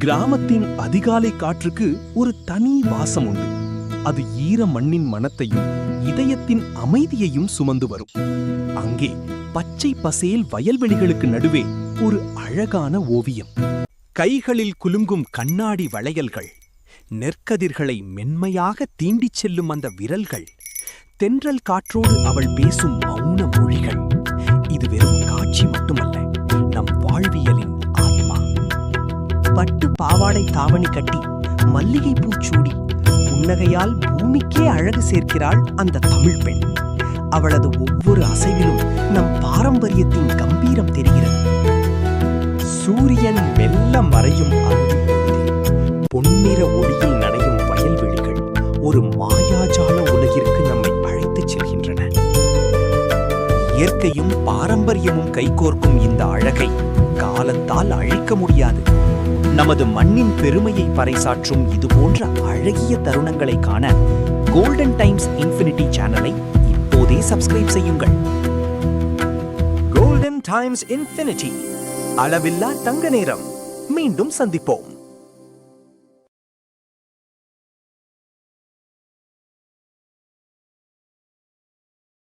கிராமத்தின் அதிகாலை காற்றுக்கு ஒரு தனி வாசம் உண்டு. அது ஈர மண்ணின் மணத்தையும் இதயத்தின் அமைதியையும் சுமந்து வரும். அங்கே பச்சை பசேல் வயல்வெளிகளுக்கு நடுவே ஒரு அழகான ஓவியம். கைகளில் குலுங்கும் கண்ணாடி வளையல்கள், நெற்கதிர்களை மென்மையாக தீண்டிச் செல்லும் அந்த விரல்கள், தென்றல் காற்றோடு அவள் பேசும் மௌன மொழிகள். இது வெறும் காட்சி மட்டுமல்ல, நம் வாழ்வியலின் ஆத்மா. பட்டு பாவாடை தாவணி கட்டி மல்லிகை பூச்சூடி புன்னகையால் பூமிக்கே அழகு சேர்க்கிறாள் அந்த தமிழ் பெண். அவளது ஒவ்வொரு அசைவிலும் நம் பாரம்பரியத்தின் கம்பீரம் தெரிகிறது. சூரியன் மெல்ல மறையும் அந்தி பொழுதில் பொன்னிற ஒளியில் நனையும் வயல்வெளிகள் ஒரு மாயாஜால உலகிற்கு நம்மை அழைத்துச் செல்கின்றன. இயற்கையும் பாரம்பரியமும் கைகோர்க்கும் இந்த அழகை காலத்தால் அழிக்க முடியாது. நமது மண்ணின் பெருமையை பறைசாற்றும் இதுபோன்ற அழகிய தருணங்களை காண கோல்டன் டைம்ஸ் இன்ஃபினிட்டி சேனலை இப்போதே சப்ஸ்கிரைப் செய்யுங்கள். கோல்டன் டைம்ஸ் இன்ஃபினிட்டி, அளவில்லா தங்க நேரம். மீண்டும் சந்திப்போம்.